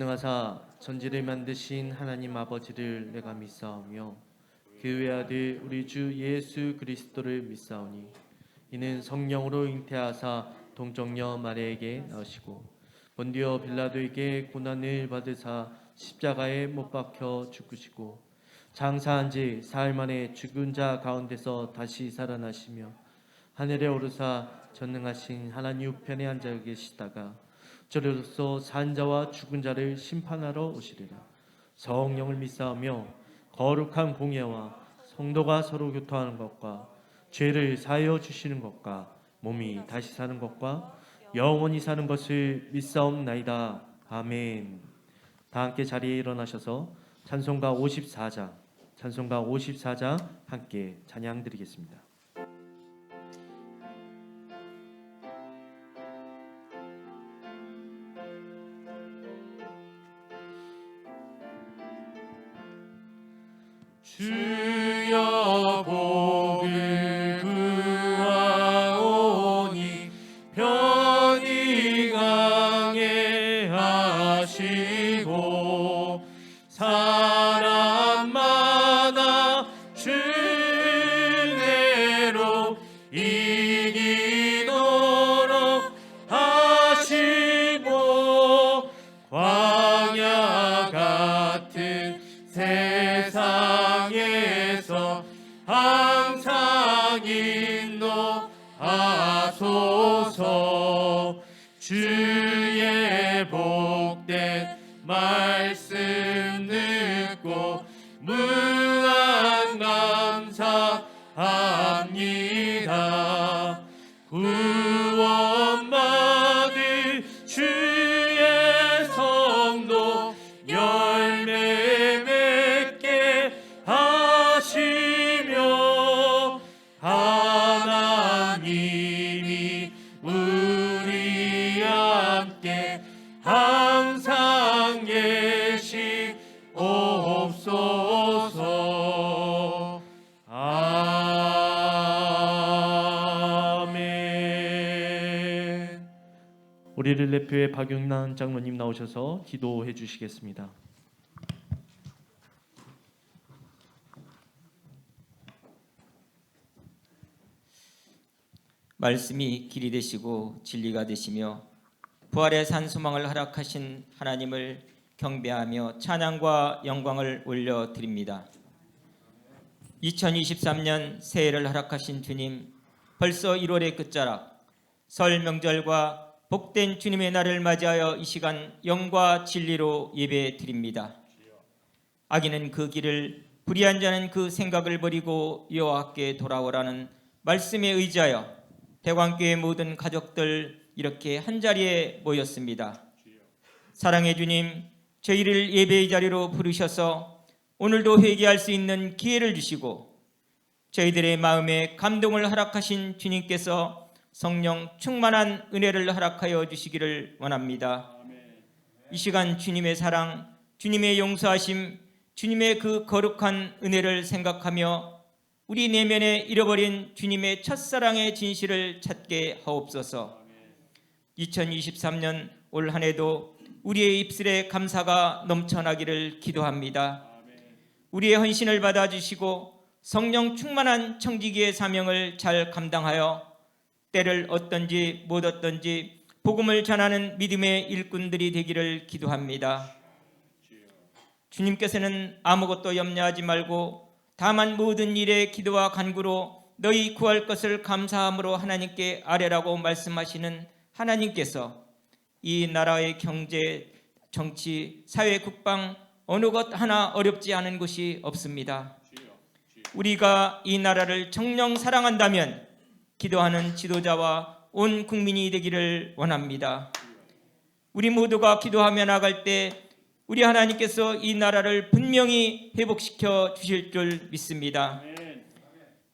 전능하사 전지를 만드신 하나님 아버지를 내가 믿사오며 그 외아들 우리 주 예수 그리스도를 믿사오니 이는 성령으로 잉태하사 동정녀 마리아에게 나으시고 본디오 빌라도에게 고난을 받으사 십자가에 못 박혀 죽으시고 장사한 지 사흘 만에 죽은 자 가운데서 다시 살아나시며 하늘에 오르사 전능하신 하나님 우편에 앉아 계시다가 저리로서 산 자와 죽은 자를 심판하러 오시리라. 성령을 믿사오며 거룩한 공예와 성도가 서로 교통하는 것과 죄를 사하여 주시는 것과 몸이 다시 사는 것과 영원히 사는 것을 믿사옵나이다. 아멘. 다 함께 자리에 일어나셔서 찬송가 54장 함께 찬양 드리겠습니다. 주여 복을 구하오니 편히 강해 하시고 사람마다 주내로 이기도록 하시고 광야 같은 세상에서 항상 인도하소서. 주의 복된 말씀 듣고 무한 감사합니다. 구원받을 주의 성도 열매 맺게 하시며 하나님이 우리 함께 항상 계시옵소서. 아멘. 우리를 대표해 박용란 장로님 나오셔서 기도해 주시겠습니다. 말씀이 길이 되시고 진리가 되시며 부활의 산 소망을 허락하신 하나님을 경배하며 찬양과 영광을 올려드립니다. 2023년 새해를 허락하신 주님, 벌써 1월의 끝자락, 설 명절과 복된 주님의 날을 맞이하여 이 시간 영과 진리로 예배드립니다. 악인은 그 길을, 불의한 자는 그 생각을 버리고 여호와께 돌아오라는 말씀에 의지하여 대광교회 모든 가족들 이렇게 한자리에 모였습니다. 사랑의 주님, 저희를 예배의 자리로 부르셔서 오늘도 회개할 수 있는 기회를 주시고 저희들의 마음에 감동을 허락하신 주님께서 성령 충만한 은혜를 허락하여 주시기를 원합니다. 이 시간 주님의 사랑, 주님의 용서하심, 주님의 그 거룩한 은혜를 생각하며 우리 내면에 잃어버린 주님의 첫사랑의 진실을 찾게 하옵소서. 2023년 올 한 해도 우리의 입술에 감사가 넘쳐나기를 기도합니다. 우리의 헌신을 받아주시고 성령 충만한 청지기의 사명을 잘 감당하여 때를 얻든지 못 얻든지 복음을 전하는 믿음의 일꾼들이 되기를 기도합니다. 주님께서는 아무것도 염려하지 말고 다만 모든 일에 기도와 간구로 너희 구할 것을 감사함으로 하나님께 아뢰라고 말씀하시는 하나님께서 이 나라의 경제, 정치, 사회, 국방 어느 것 하나 어렵지 않은 것이 없습니다. 우리가 이 나라를 정녕 사랑한다면 기도하는 지도자와 온 국민이 되기를 원합니다. 우리 모두가 기도하며 나갈 때 우리 하나님께서 이 나라를 분명히 회복시켜 주실 줄 믿습니다.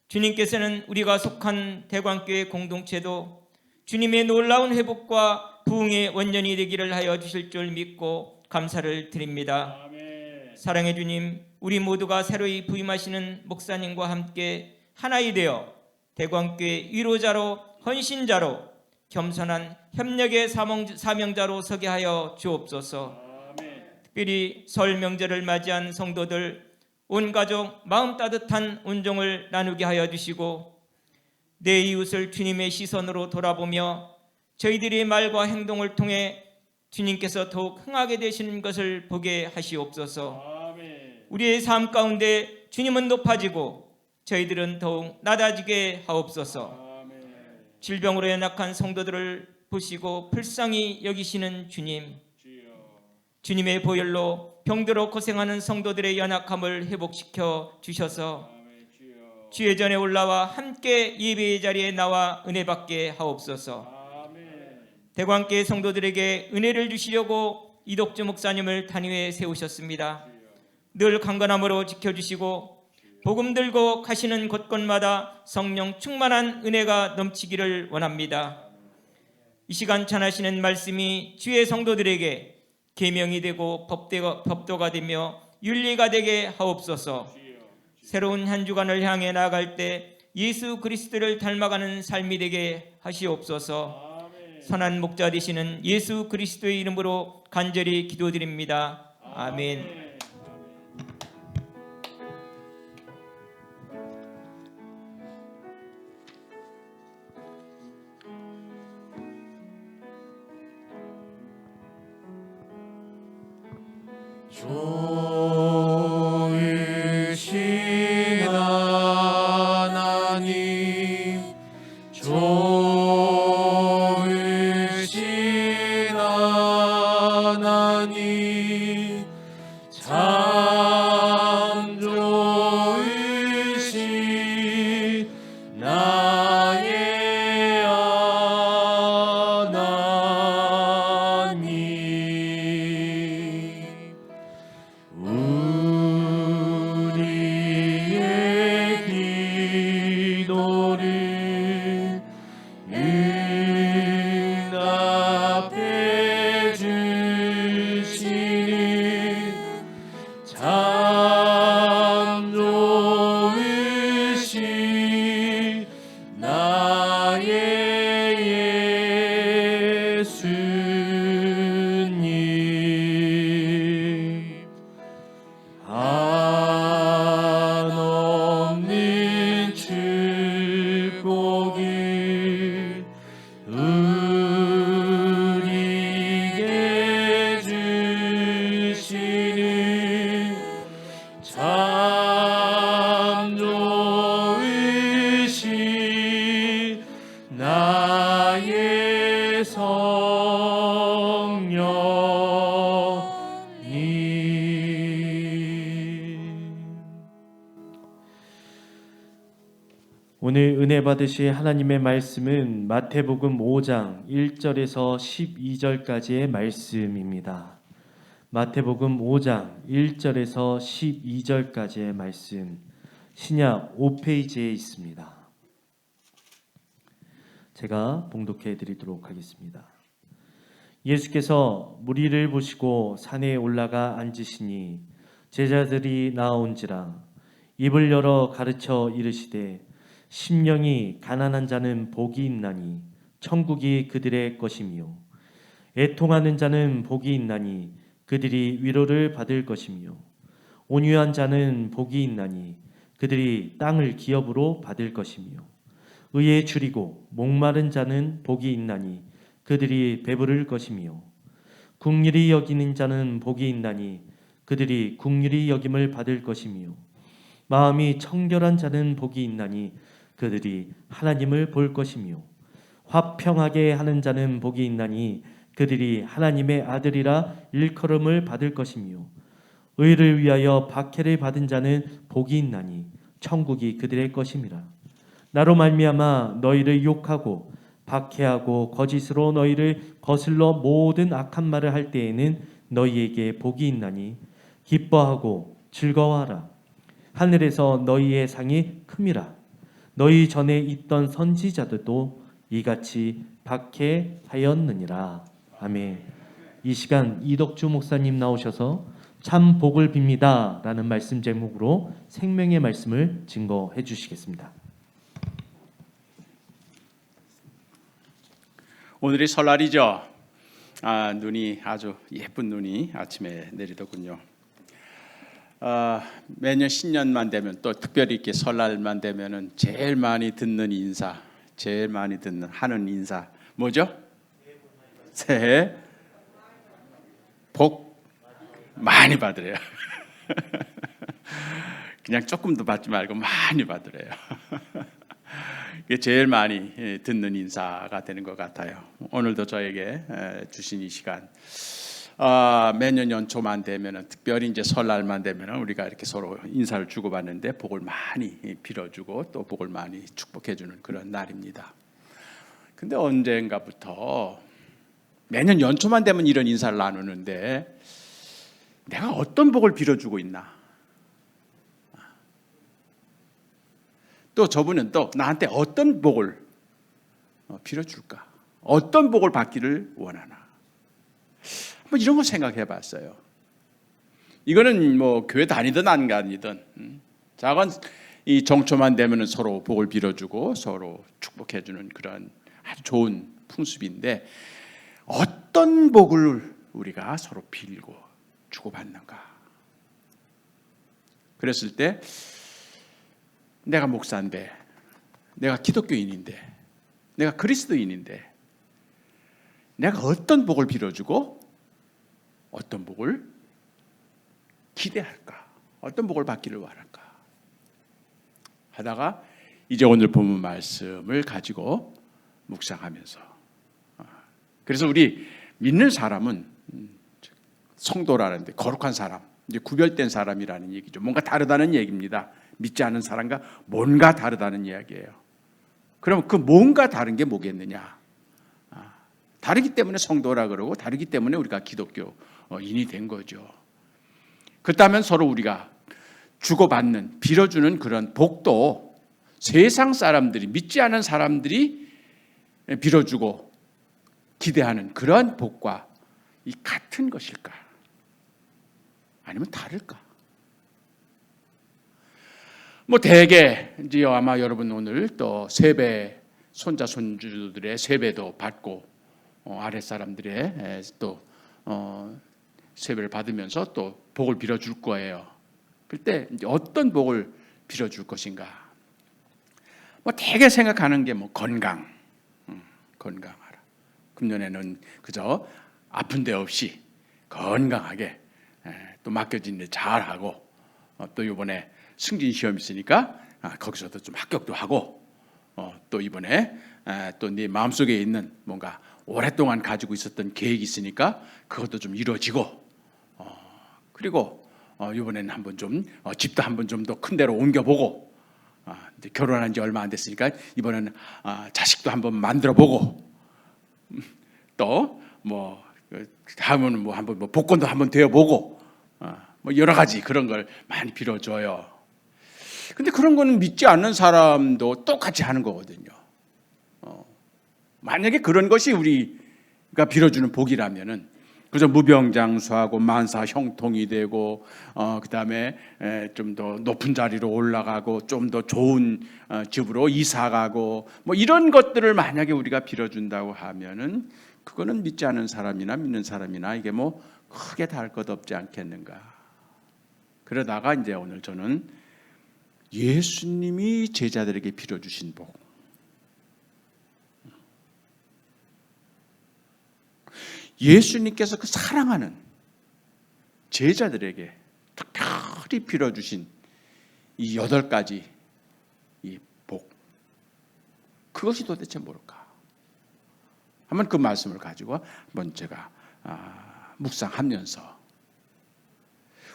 주님께서는 우리가 속한 대광교회 공동체도 주님의 놀라운 회복과 부흥의 원년이 되기를 하여 주실 줄 믿고 감사를 드립니다. 사랑의 주님, 우리 모두가 새로이 부임하시는 목사님과 함께 하나이 되어 대광교회 위로자로 헌신자로 겸손한 협력의 사명자로 서게 하여 주옵소서. 특별히 설 명절을 맞이한 성도들 온 가족 마음 따뜻한 온종을 나누게 하여 주시고 내 이웃을 주님의 시선으로 돌아보며 저희들의 말과 행동을 통해 주님께서 더욱 흥하게 되시는 것을 보게 하시옵소서. 우리의 삶 가운데 주님은 높아지고 저희들은 더욱 낮아지게 하옵소서. 질병으로 연약한 성도들을 보시고 불쌍히 여기시는 주님, 주님의 보혈로 병들어 고생하는 성도들의 연약함을 회복시켜 주셔서 주의 전에 올라와 함께 예배의 자리에 나와 은혜 받게 하옵소서. 대관계 성도들에게 은혜를 주시려고 이덕주 목사님을 단위에 세우셨습니다. 늘 강건함으로 지켜주시고 복음 들고 가시는 곳곳마다 성령 충만한 은혜가 넘치기를 원합니다. 이 시간 전하시는 말씀이 주의 성도들에게 계명이 되고 법도가 되며 윤리가 되게 하옵소서. 새로운 한 주간을 향해 나아갈 때 예수 그리스도를 닮아가는 삶이 되게 하시옵소서. 선한 목자 되시는 예수 그리스도의 이름으로 간절히 기도드립니다. 아멘. 좋으신 하나님, 좋으신 하나님, 참 좋으신 나의 하나님. 우리의 기도를 응답해 주시는 참 좋으신 나의 예수님. 한없는 축복을 우리에게 주시는 참 좋으신 나의 성령님. 오늘 은혜 받으실 하나님의 말씀은 마태복음 5장 1절에서 12절까지의 말씀입니다. 마태복음 5장 1절에서 12절까지의 말씀, 신약 5페이지에 있습니다. 제가 봉독해 드리도록 하겠습니다. 예수께서 무리를 보시고 산에 올라가 앉으시니 제자들이 나아온지라 입을 열어 가르쳐 이르시되 심령이 가난한 자는 복이 있나니 천국이 그들의 것이며 애통하는 자는 복이 있나니 그들이 위로를 받을 것이며 온유한 자는 복이 있나니 그들이 땅을 기업으로 받을 것이며 의에 줄이고 목마른 자는 복이 있나니 그들이 배부를 것이며 긍휼히 여기는 자는 복이 있나니 그들이 긍휼히 여김을 받을 것이며 마음이 청결한 자는 복이 있나니 그들이 하나님을 볼 것이며 화평하게 하는 자는 복이 있나니 그들이 하나님의 아들이라 일컬음을 받을 것이며 의를 위하여 박해를 받은 자는 복이 있나니 천국이 그들의 것임이라. 나로 말미암아 너희를 욕하고 박해하고 거짓으로 너희를 거슬러 모든 악한 말을 할 때에는 너희에게 복이 있나니 기뻐하고 즐거워하라. 하늘에서 너희의 상이 큼이라. 너희 전에 있던 선지자들도 이같이 박해하였느니라. 아멘. 이 시간 이덕주 목사님 나오셔서 참 복을 빕니다 라는 말씀 제목으로 생명의 말씀을 증거해 주시겠습니다. 오늘이 설날이죠. 눈이 아주 예쁜 눈이 아침에 내리더군요. 매년 신년만 되면 또 특별히 이렇게 설날만 되면은 제일 많이 듣는 인사, 제일 많이 듣는 하는 인사 뭐죠? 새해 복 많이 받으래요. 그냥 조금도 받지 말고 많이 받으래요. 이게 제일 많이 듣는 인사가 되는 것 같아요. 오늘도 저에게 주신 이 시간, 매년 연초만 되면은 특별히 이제 설날만 되면은 우리가 이렇게 서로 인사를 주고받는데 복을 많이 빌어주고 또 복을 많이 축복해주는 그런 날입니다. 근데 언젠가부터 매년 연초만 되면 이런 인사를 나누는데 내가 어떤 복을 빌어주고 있나? 또 저분은 또 나한테 어떤 복을 빌어줄까? 어떤 복을 받기를 원하나? 뭐 이런 거 생각해 봤어요. 이거는 뭐 교회 다니든 안 다니든 작은 이 정초만 되면 서로 복을 빌어주고 서로 축복해주는 그런 아주 좋은 풍습인데 어떤 복을 우리가 서로 빌고 주고받는가? 그랬을 때 내가 목사인데, 내가 기독교인인데, 내가 그리스도인인데 내가 어떤 복을 빌어주고 어떤 복을 기대할까? 어떤 복을 받기를 원할까? 하다가 이제 오늘 본문 말씀을 가지고 묵상하면서, 그래서 우리 믿는 사람은 성도라는데 거룩한 사람, 이제 구별된 사람이라는 얘기죠. 뭔가 다르다는 얘기입니다. 믿지 않은 사람과 뭔가 다르다는 이야기예요. 그럼 그 뭔가 다른 게 뭐겠느냐? 다르기 때문에 성도라 그러고 다르기 때문에 우리가 기독교인이 된 거죠. 그렇다면 서로 우리가 주고받는, 빌어주는 그런 복도 세상 사람들이, 믿지 않은 사람들이 빌어주고 기대하는 그러한 복과 이 같은 것일까? 아니면 다를까? 뭐 대개 이제 아마 여러분 오늘 또 세배, 손자 손주들의 세배도 받고 아랫사람들의 또 세배를 받으면서 또 복을 빌어줄 거예요. 그때 이제 어떤 복을 빌어줄 것인가? 뭐 대개 생각하는 게 뭐 건강, 건강하라. 금년에는 그저 아픈 데 없이 건강하게 또 맡겨진 일 잘하고, 또 이번에 승진 시험 있으니까 거기서도 좀 합격도 하고, 또 이번에 또 네 마음속에 있는 뭔가 오랫동안 가지고 있었던 계획이 있으니까 그것도 좀 이루어지고, 그리고 이번에는 한번 좀 집도 한번 좀 더 큰 데로 옮겨보고, 이제 결혼한 지 얼마 안 됐으니까 이번에는 자식도 한번 만들어보고, 또 뭐 다음은 뭐 한번 뭐 복권도 한번 되어보고, 뭐 여러 가지 그런 걸 많이 빌어줘요. 근데 그런 거는 믿지 않는 사람도 똑같이 하는 거거든요. 만약에 그런 것이 우리가 빌어주는 복이라면은 그저 무병장수하고 만사 형통이 되고, 그다음에 좀 더 높은 자리로 올라가고 좀 더 좋은 집으로 이사가고, 뭐 이런 것들을 만약에 우리가 빌어준다고 하면은 그거는 믿지 않는 사람이나 믿는 사람이나 이게 뭐 크게 다를 것 없지 않겠는가. 그러다가 이제 오늘 저는 예수님이 제자들에게 빌어주신 복, 예수님께서 그 사랑하는 제자들에게 특별히 빌어주신 이 8가지 이 복, 그것이 도대체 뭘까? 한번 그 말씀을 가지고 한번 제가 묵상하면서,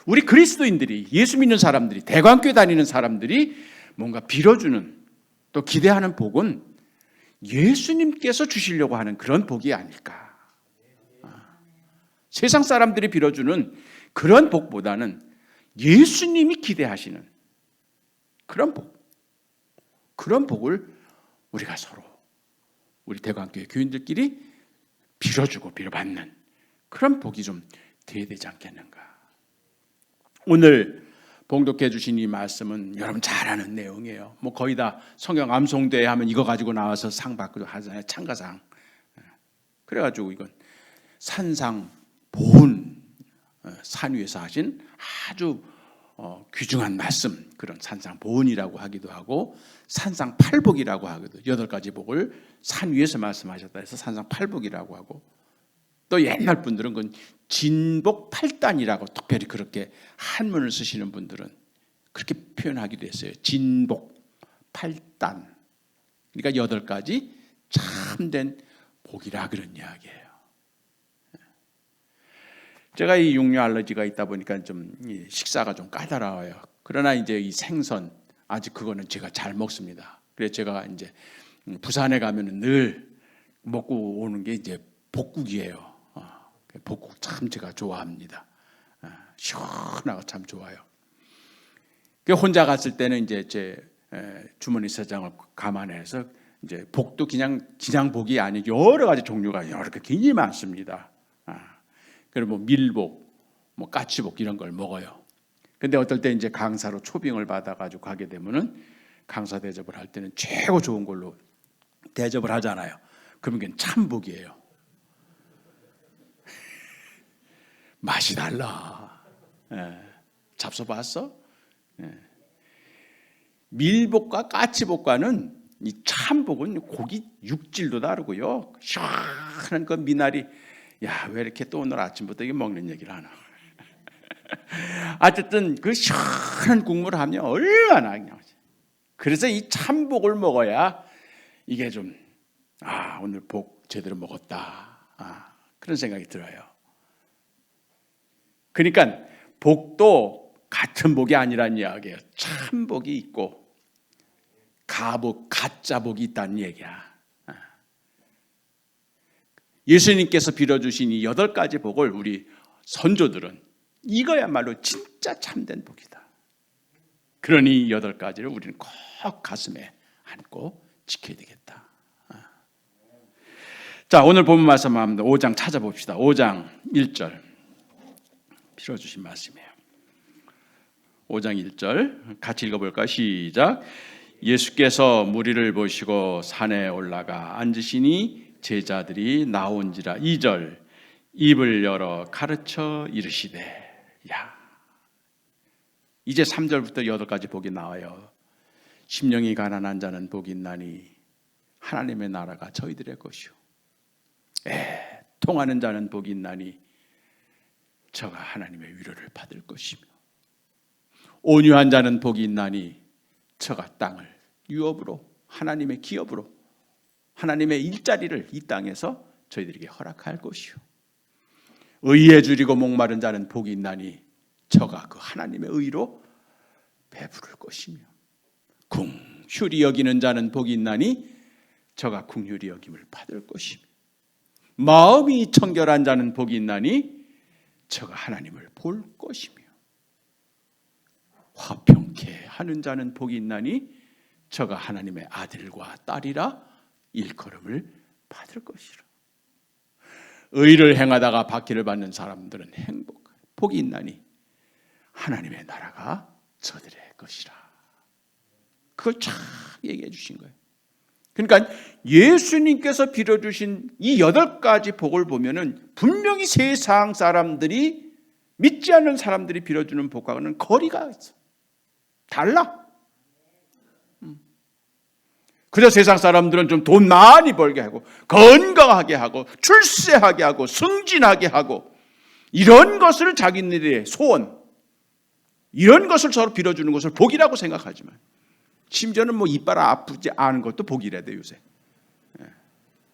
우리 그리스도인들이, 예수 믿는 사람들이, 대관교회 다니는 사람들이 뭔가 빌어주는, 또 기대하는 복은 예수님께서 주시려고 하는 그런 복이 아닐까. 세상 사람들이 빌어주는 그런 복보다는 예수님이 기대하시는 그런 복, 그런 복을 우리가 서로 우리 대관교회 교인들끼리 빌어주고 빌어받는 그런 복이 좀 돼야 되지 않겠는가. 오늘 봉독해 주신 이 말씀은 여러분 잘 아는 내용이에요. 뭐 거의 다 성경 암송대회 하면 이거 가지고 나와서 상 받기도 하잖아요. 참가상. 그래가지고 이건 산상 보훈, 산 위에서 하신 아주 귀중한 말씀, 그런 산상 보훈이라고 하기도 하고 산상 팔복이라고 하기도, 8가지 복을 산 위에서 말씀하셨다 해서 산상 팔복이라고 하고, 또 옛날 분들은 그건 진복 8단이라고 특별히 그렇게 한문을 쓰시는 분들은 그렇게 표현하기도 했어요. 진복 8단. 그러니까 8가지 참된 복이라 그런 이야기예요. 제가 이 육류 알러지가 있다 보니까 좀 식사가 좀 까다로워요. 그러나 이제 이 생선 아직 그거는 제가 잘 먹습니다. 그래서 제가 이제 부산에 가면은 늘 먹고 오는 게 이제 복국이에요. 복국 참 제가 좋아합니다. 시원하고 참 좋아요. 혼자 갔을 때는 이제 제 주머니 사장을 감안해서 이제 복도 그냥 복이 아니고 여러 가지 종류가 이렇게 굉장히 많습니다. 그리고 뭐 밀복, 뭐 까치복 이런 걸 먹어요. 근데 어떨 때 이제 강사로 초빙을 받아가지고 가게 되면은 강사 대접을 할 때는 최고 좋은 걸로 대접을 하잖아요. 그러면 그게 참복이에요. 맛이 달라. 잡숴봤어? 밀복과 까치복과는 이 참복은 고기 육질도 다르고요. 시원한 그 미나리. 야, 왜 이렇게 또 오늘 아침부터 이게 먹는 얘기를 하나? 어쨌든 그 시원한 국물을 하면 얼마나 그냥. 그래서 이 참복을 먹어야 이게 좀 오늘 복 제대로 먹었다. 그런 생각이 들어요. 그러니까 복도 같은 복이 아니란 이야기예요. 참복이 있고 가복, 가짜복이 있다는 얘기야. 예수님께서 빌어주신 이 8가지 복을 우리 선조들은 이거야말로 진짜 참된 복이다. 그러니 이 8가지를 우리는 꼭 가슴에 안고 지켜야 되겠다. 자, 오늘 본문 말씀 합니다. 5장 찾아봅시다. 5장 1절 빌어주신 말씀이에요. 5장 1절 같이 읽어볼까요? 시작. 예수께서 무리를 보시고 산에 올라가 앉으시니 제자들이 나온지라. 2절 입을 열어 가르쳐 이르시되. 야, 이제 3절부터 8가지 복이 나와요. 심령이 가난한 자는 복이 있나니 하나님의 나라가 저희들의 것이요. 통하는 자는 복이 있나니 저가 하나님의 위로를 받을 것이며, 온유한 자는 복이 있나니 저가 땅을 유업으로, 하나님의 기업으로, 하나님의 일자리를 이 땅에서 저희들에게 허락할 것이요. 의에 줄이고 목마른 자는 복이 있나니 저가 그 하나님의 의로 배부를 것이며, 궁휼히 여기는 자는 복이 있나니 저가 궁휼히 여김을 받을 것이며, 마음이 청결한 자는 복이 있나니 저가 하나님을 볼 것이며, 화평케 하는 자는 복이 있나니 저가 하나님의 아들과 딸이라 일컬음을 받을 것이라. 의를 행하다가 박해를 받는 사람들은 복이 있나니 하나님의 나라가 저들의 것이라. 그걸 쫙 얘기해 주신 거예요. 그러니까 예수님께서 빌어주신 이 8가지 복을 보면은 분명히 세상 사람들이, 믿지 않는 사람들이 빌어주는 복과는 거리가 있어. 달라. 그래서 세상 사람들은 좀 돈 많이 벌게 하고 건강하게 하고 출세하게 하고 승진하게 하고 이런 것을 자기네들의 소원, 이런 것을 서로 빌어주는 것을 복이라고 생각하지만, 심지어는 뭐 이빨 아프지 않은 것도 복이래요 요새.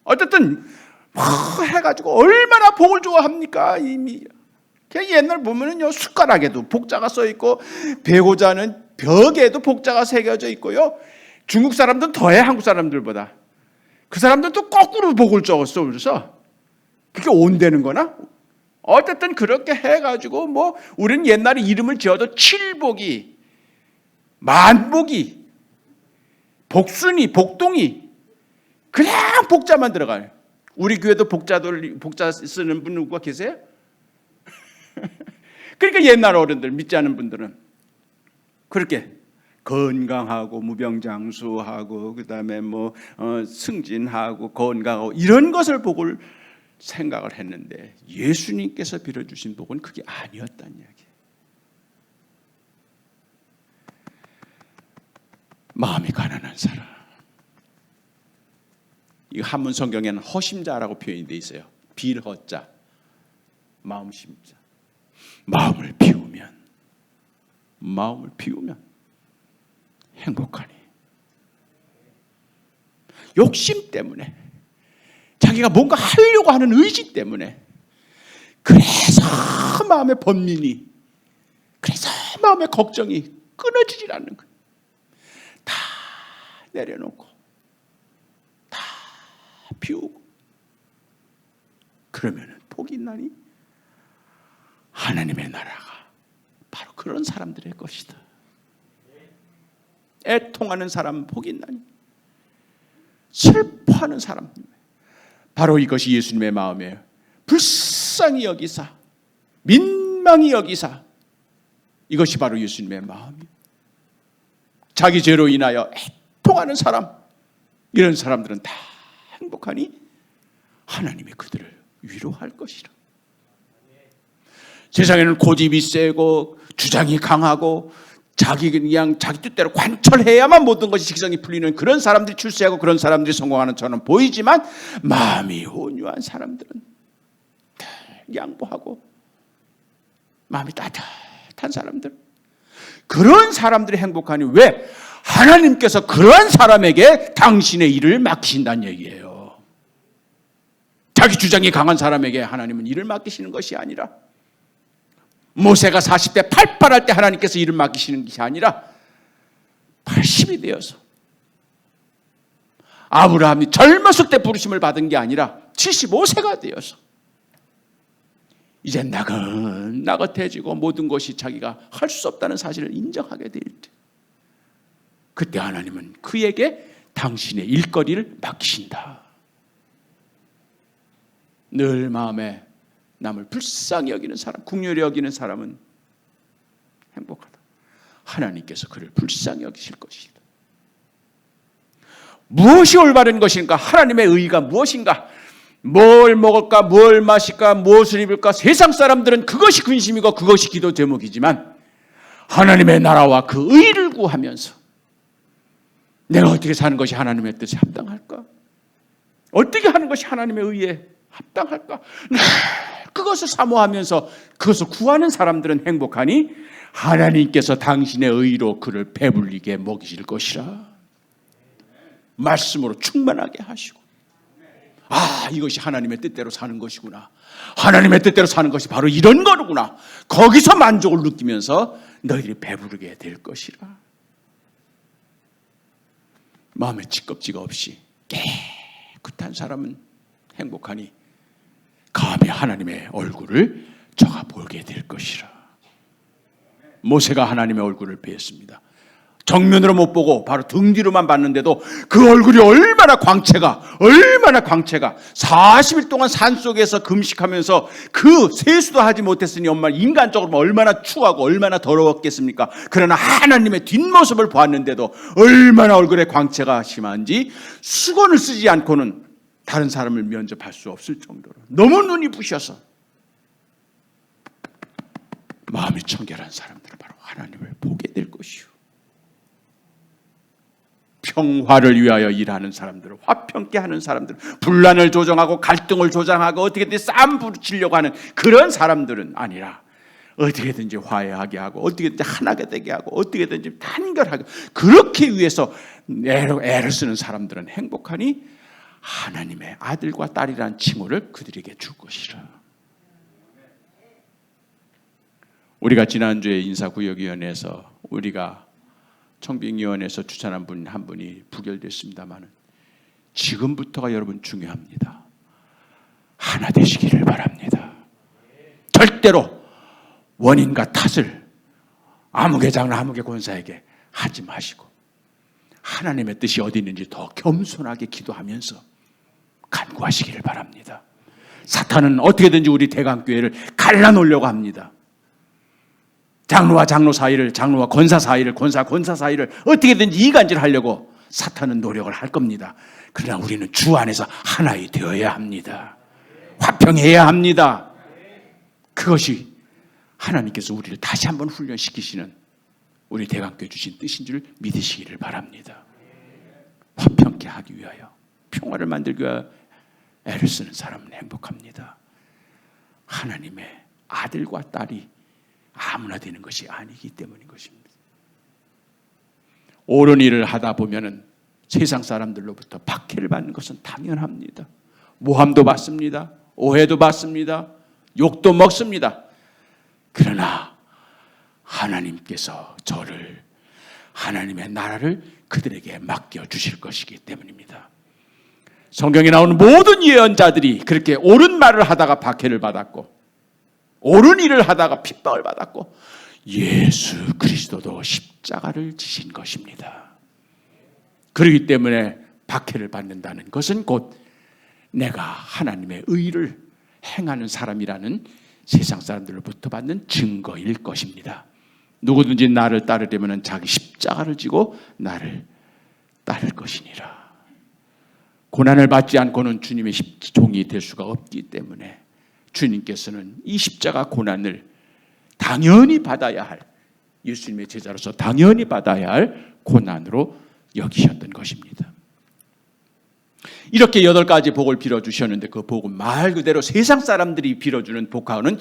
어쨌든 해가지고 얼마나 복을 좋아합니까? 이미 옛날 보면은요, 숟가락에도 복자가 써 있고 배고자는 벽에도 복자가 새겨져 있고요. 중국 사람들은 더해, 한국 사람들보다. 그 사람들도 거꾸로 복을 적었어. 그래서 그게 온다는 거나? 어쨌든 그렇게 해가지고 뭐 우리는 옛날에 이름을 지어도 칠복이, 만복이, 복순이, 복동이, 그냥 복자만 들어가요. 우리 교회도 복자 쓰는 분 누가 계세요? 그러니까 옛날 어른들, 믿지 않는 분들은 그렇게 건강하고 무병장수하고 그다음에 뭐 승진하고 건강하고 이런 것을 복을 생각을 했는데 예수님께서 빌어주신 복은 그게 아니었다는 이야기예요. 마음이 가난한 사람. 이 한문 성경에는 허심자라고 표현이 되어 있어요. 빌허자, 마음 심자. 마음을 비우면 행복하니. 욕심 때문에, 자기가 뭔가 하려고 하는 의지 때문에, 그래서 마음의 번민이, 그래서 마음의 걱정이 끊어지질 않는 거예요. 다 내려놓고 다 비우고 그러면 복이 있나니? 하나님의 나라가 바로 그런 사람들의 것이다. 애통하는 사람은 복이 있나니? 슬퍼하는 사람, 바로 이것이 예수님의 마음이에요. 불쌍히 여기사, 민망히 여기사, 이것이 바로 예수님의 마음이에요. 자기 죄로 인하여 애통하는 사람, 이런 사람들은 다 행복하니 하나님이 그들을 위로할 것이라. 세상에는 고집이 세고 주장이 강하고 자기 뜻대로 관철해야만 모든 것이 직성이 풀리는 그런 사람들이 출세하고 그런 사람들이 성공하는 저는 보이지만, 마음이 온유한 사람들은 다 양보하고 마음이 따뜻한 사람들, 그런 사람들이 행복하니 왜? 하나님께서 그러한 사람에게 당신의 일을 맡기신다는 얘기예요. 자기 주장이 강한 사람에게 하나님은 일을 맡기시는 것이 아니라, 모세가 40대 팔팔할 때 하나님께서 일을 맡기시는 것이 아니라 80이 되어서, 아브라함이 젊었을 때 부르심을 받은 게 아니라 75세가 되어서 이제 나긋나긋해지고 모든 것이 자기가 할 수 없다는 사실을 인정하게 될 때, 그때 하나님은 그에게 당신의 일거리를 맡기신다. 늘 마음에 남을 불쌍히 여기는 사람, 긍휼히 여기는 사람은 행복하다. 하나님께서 그를 불쌍히 여기실 것이다. 무엇이 올바른 것인가? 하나님의 의의가 무엇인가? 뭘 먹을까? 뭘 마실까? 무엇을 입을까? 세상 사람들은 그것이 근심이고 그것이 기도 제목이지만, 하나님의 나라와 그 의를 구하면서 내가 어떻게 사는 것이 하나님의 뜻에 합당할까? 어떻게 하는 것이 하나님의 의에 합당할까? 그것을 사모하면서 그것을 구하는 사람들은 행복하니 하나님께서 당신의 의로 그를 배불리게 먹이실 것이라. 말씀으로 충만하게 하시고, 이것이 하나님의 뜻대로 사는 것이구나, 하나님의 뜻대로 사는 것이 바로 이런 거구나, 거기서 만족을 느끼면서 너희들이 배부르게 될 것이라. 마음에 찌껍지가 없이 깨끗한 사람은 행복하니 감히 하나님의 얼굴을 저가 보게 될 것이라. 모세가 하나님의 얼굴을 뵈었습니다. 정면으로 못 보고 바로 등 뒤로만 봤는데도 그 얼굴이 얼마나 광채가 40일 동안 산속에서 금식하면서 그 세수도 하지 못했으니 인간적으로 얼마나 추하고 얼마나 더러웠겠습니까? 그러나 하나님의 뒷모습을 보았는데도 얼마나 얼굴에 광채가 심한지 수건을 쓰지 않고는 다른 사람을 면접할 수 없을 정도로 너무 눈이 부셔서, 마음이 청결한 사람들은 바로 하나님을 보게 될 것이요. 평화를 위하여 일하는 사람들은, 화평케 하는 사람들은, 분란을 조정하고 갈등을 조장하고 어떻게든 싸움 부르치려고 하는 그런 사람들은 아니라, 어떻게든지 화해하게 하고 어떻게든지 하나가 되게 하고 어떻게든지 단결하게, 그렇게 위해서 애를 쓰는 사람들은 행복하니 하나님의 아들과 딸이라는 칭호를 그들에게 줄 것이라. 우리가 지난주에 인사구역위원회에서 우리가 청빙위원회에서 추천한 분 한 분이 부결됐습니다만, 지금부터가 여러분 중요합니다. 하나 되시기를 바랍니다. 절대로 원인과 탓을 아무개장나 아무개 권사에게 하지 마시고, 하나님의 뜻이 어디 있는지 더 겸손하게 기도하면서 간구하시기를 바랍니다. 사탄은 어떻게든지 우리 대강교회를 갈라놓으려고 합니다. 장로와 장로 사이를, 장로와 권사 사이를, 권사 사이를 어떻게든지 이간질하려고 사탄은 노력을 할 겁니다. 그러나 우리는 주 안에서 하나이 되어야 합니다. 화평해야 합니다. 그것이 하나님께서 우리를 다시 한번 훈련시키시는 우리 대강교회 주신 뜻인 줄 믿으시기를 바랍니다. 화평케 하기 위하여, 평화를 만들기 위하여 애를 쓰는 사람은 행복합니다. 하나님의 아들과 딸이 아무나 되는 것이 아니기 때문인 것입니다. 옳은 일을 하다 보면은 세상 사람들로부터 박해를 받는 것은 당연합니다. 모함도 받습니다. 오해도 받습니다. 욕도 먹습니다. 그러나 하나님께서 저를, 하나님의 나라를 그들에게 맡겨주실 것이기 때문입니다. 성경에 나오는 모든 예언자들이 그렇게 옳은 말을 하다가 박해를 받았고, 옳은 일을 하다가 핍박을 받았고, 예수 그리스도도 십자가를 지신 것입니다. 그렇기 때문에 박해를 받는다는 것은 곧 내가 하나님의 의를 행하는 사람이라는 세상 사람들로부터 받는 증거일 것입니다. 누구든지 나를 따르려면 자기 십자가를 지고 나를 따를 것이니라. 고난을 받지 않고는 주님의 종이 될 수가 없기 때문에 주님께서는 이 십자가 고난을 당연히 받아야 할, 예수님의 제자로서 당연히 받아야 할 고난으로 여기셨던 것입니다. 이렇게 8가지 복을 빌어주셨는데 그 복은 말 그대로 세상 사람들이 빌어주는 복하고는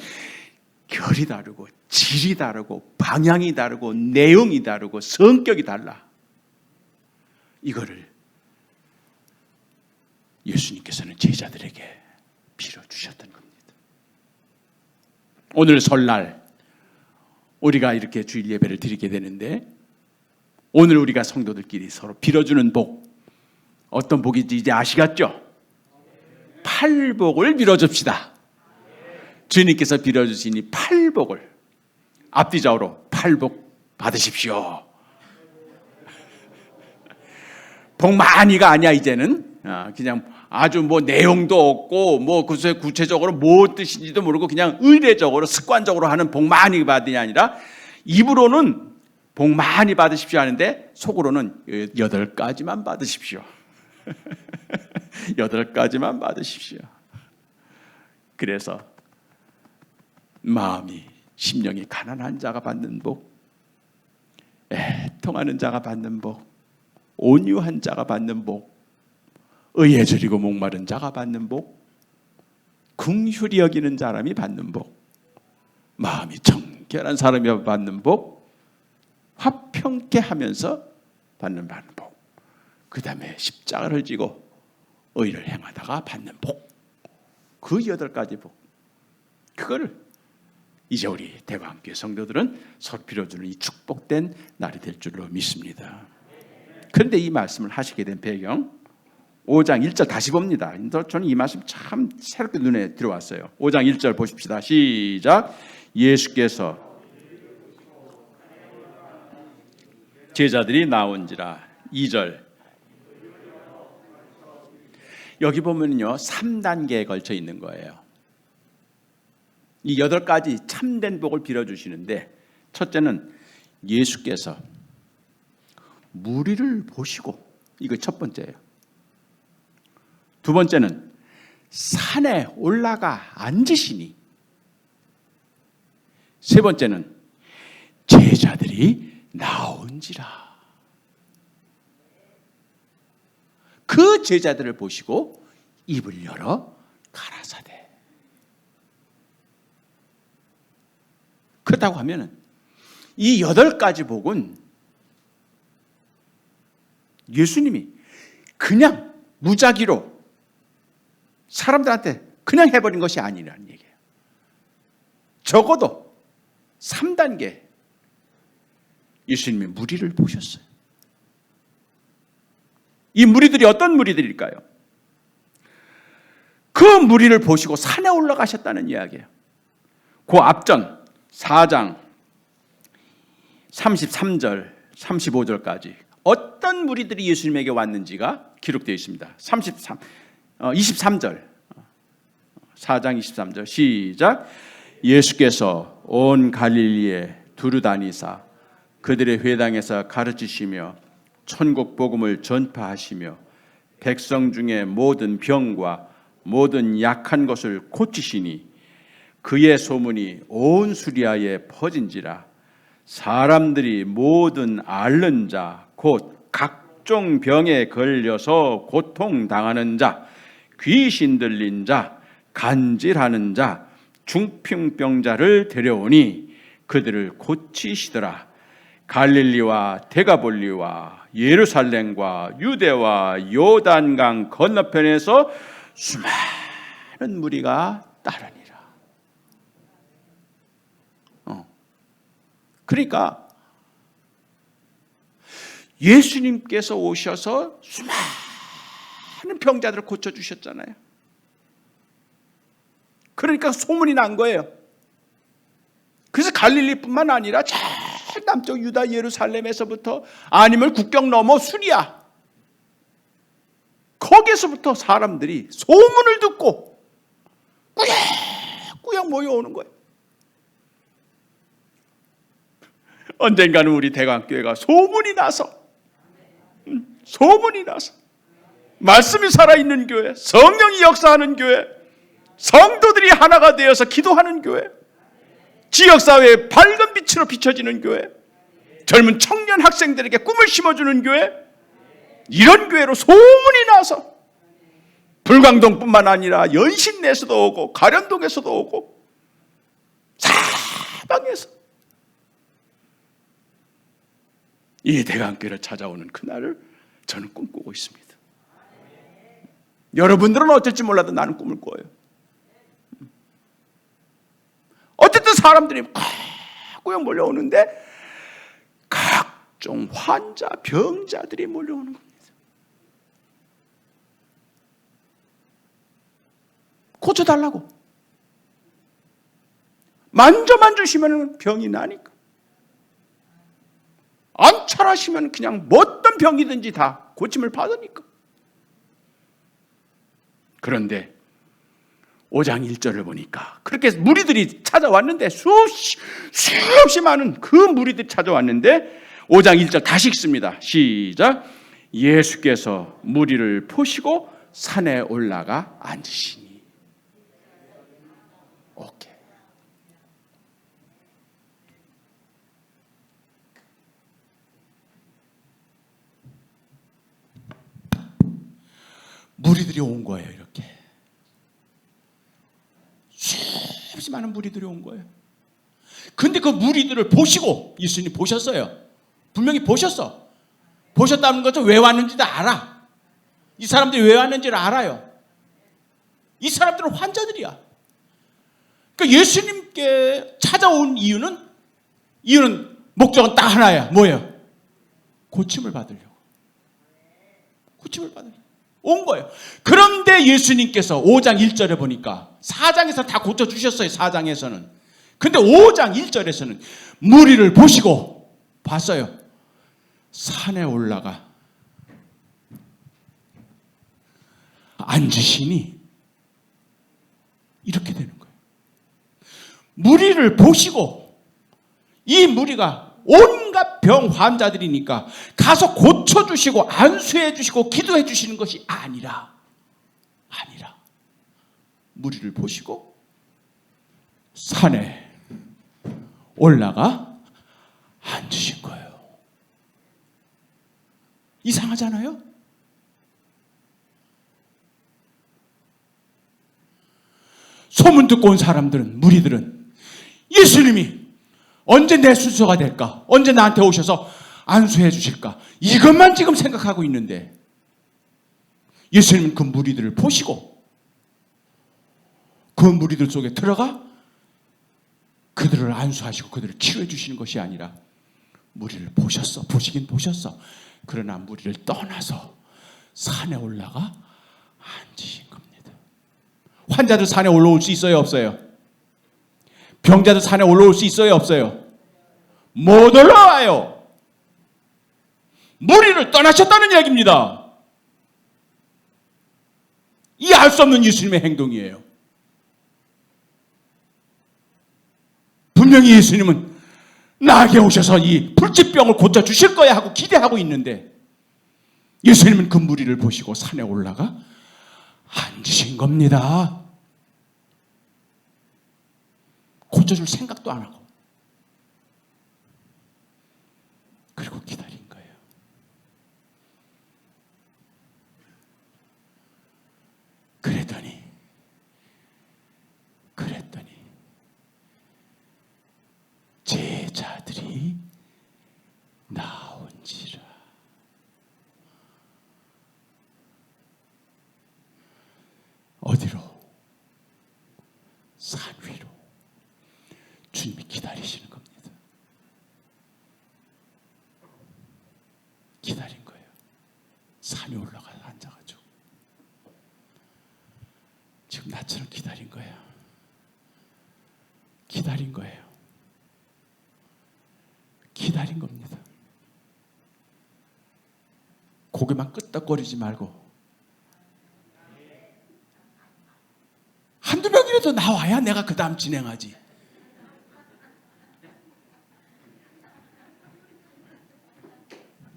결이 다르고 질이 다르고 방향이 다르고 내용이 다르고 성격이 달라. 이거를 예수님께서는 제자들에게 빌어주셨던 겁니다. 오늘 설날 우리가 이렇게 주일 예배를 드리게 되는데, 오늘 우리가 성도들끼리 서로 빌어주는 복, 어떤 복인지 이제 아시겠죠? 팔복을 빌어줍시다. 주님께서 빌어주신 이 팔복을 앞뒤좌우로 팔복 받으십시오. 복 많이가 아니야. 이제는 그냥 아주 뭐 내용도 없고 뭐 구체적으로 뭐 뜻인지도 모르고 그냥 의례적으로 습관적으로 하는 복 많이 받으니 아니라, 입으로는 복 많이 받으십시오 하는데 속으로는 8가지만 받으십시오. 8가지만 받으십시오. 그래서 마음이, 심령이 가난한 자가 받는 복, 애통하는 자가 받는 복, 온유한 자가 받는 복, 의에 저리고 목마른 자가 받는 복, 긍휼히 여기는 사람이 받는 복, 마음이 청결한 사람이 받는 복, 화평케 하면서 받는 복, 그 다음에 십자가를 지고 의를 행하다가 받는 복, 그 8가지 복, 그거를 이제 우리 대방교회 성도들은 서로 빌어주는 이 축복된 날이 될 줄로 믿습니다. 그런데 이 말씀을 하시게 된 배경, 5장 1절 다시 봅니다. 저는 이 말씀 참 새롭게 눈에 들어왔어요. 5장 1절 보십시다. 시작. 예수께서 제자들이 나온지라. 2절. 여기 보면요 3단계에 걸쳐 있는 거예요. 이 8가지 참된 복을 빌어주시는데, 첫째는 예수께서 무리를 보시고, 이거 첫 번째예요. 두 번째는 산에 올라가 앉으시니, 세 번째는 제자들이 나온지라. 그 제자들을 보시고 입을 열어 가라사대. 그렇다고 하면은 이 8가지 복은 예수님이 그냥 무작위로 사람들한테 그냥 해버린 것이 아니라는 얘기예요. 적어도 3단계 예수님이 무리를 보셨어요. 이 무리들이 어떤 무리들일까요? 그 무리를 보시고 산에 올라가셨다는 이야기예요. 그 앞전 4장 33절 35절까지 어떤 무리들이 예수님에게 왔는지가 기록되어 있습니다. 23절 4장 23절 시작. 예수께서 온 갈릴리에 두루 다니사 그들의 회당에서 가르치시며 천국 복음을 전파하시며 백성 중에 모든 병과 모든 약한 것을 고치시니 그의 소문이 온 수리아에 퍼진지라. 사람들이 모든 앓는 자 곧 각종 병에 걸려서 고통당하는 자, 귀신 들린 자, 간질하는 자, 중풍병자를 데려오니 그들을 고치시더라. 갈릴리와 데가볼리와 예루살렘과 유대와 요단강 건너편에서 수많은 무리가 따르니라. 그러니까 예수님께서 오셔서 수많은 병자들을 고쳐주셨잖아요. 그러니까 소문이 난 거예요. 그래서 갈릴리뿐만 아니라 저 남쪽 유다 예루살렘에서부터 아니면 국경 넘어 수리아, 거기에서부터 사람들이 소문을 듣고 꾸역꾸역 모여오는 거예요. 언젠가는 우리 대강교회가 소문이 나서 말씀이 살아있는 교회, 성령이 역사하는 교회, 성도들이 하나가 되어서 기도하는 교회, 지역사회의 밝은 빛으로 비춰지는 교회, 젊은 청년 학생들에게 꿈을 심어주는 교회, 이런 교회로 소문이 나서 불광동뿐만 아니라 연신내에서도 오고 가련동에서도 오고 사방에서 이 대강교회를 찾아오는 그날을 저는 꿈꾸고 있습니다. 여러분들은 어쩔지 몰라도 나는 꿈을 꿔요. 어쨌든 사람들이 꾸역 몰려오는데 각종 환자, 병자들이 몰려오는 겁니다. 고쳐달라고. 만져주시면 병이 나니까. 안찰하시면 그냥 어떤 병이든지 다 고침을 받으니까. 그런데 5장 1절을 보니까 그렇게 무리들이 찾아왔는데 수없이 많은 그 무리들이 찾아왔는데 5장 1절 다시 읽습니다. 시작. 예수께서 무리를 보시고 산에 올라가 앉으시니. 오케이. 무리들이 온 거예요. 이렇게 수없이 많은 무리들이 온 거예요. 근데 그 무리들을 보시고 예수님 보셨어요. 분명히 보셨어. 보셨다는 것은 왜 왔는지도 알아. 이 사람들이 왜 왔는지를 알아요. 이 사람들은 환자들이야. 그러니까 예수님께 찾아온 이유는 목적은 딱 하나야. 뭐예요? 고침을 받으려고. 고침을 받으려고 온 거예요. 그런데 예수님께서 5장 1절에 보니까 4장에서 다 고쳐주셨어요. 4장에서는. 근데 5장 1절에서는 무리를 보시고 봤어요. 산에 올라가 앉으시니 이렇게 되는 거예요. 무리를 보시고, 이 무리가 온갖 병 환자들이니까 가서 고쳐주시고 안수해 주시고 기도해 주시는 것이 아니라 무리를 보시고 산에 올라가 앉으신 거예요. 이상하잖아요? 소문 듣고 온 사람들은, 무리들은 예수님이 언제 내 순서가 될까? 언제 나한테 오셔서 안수해 주실까? 이것만 지금 생각하고 있는데 예수님은 그 무리들을 보시고 그 무리들 속에 들어가 그들을 안수하시고 그들을 치료해 주시는 것이 아니라 무리를 보셨어. 보시긴 보셨어. 그러나 무리를 떠나서 산에 올라가 앉으신 겁니다. 환자들 산에 올라올 수 있어요? 없어요? 병자들 산에 올라올 수 있어요? 없어요? 못 올라와요. 무리를 떠나셨다는 이야기입니다. 이해할 수 없는 예수님의 행동이에요. 분명히 예수님은 나에게 오셔서 이 불치병을 고쳐주실 거야 하고 기대하고 있는데 예수님은 그 무리를 보시고 산에 올라가 앉으신 겁니다. 고쳐줄 생각도 안 하고. 그리고 기다린 거예요. 그랬더니 제자들이 나온지라. 어디로? 산 위로. 주님이 기다리시는 겁니다. 기다린 거예요. 산에 올라가서 앉아가지고. 지금 나처럼 기다린 거예요. 기다린 거예요. 기다린 겁니다. 고개만 끄덕거리지 말고 한두 명이라도 나와야 내가 그 다음 진행하지.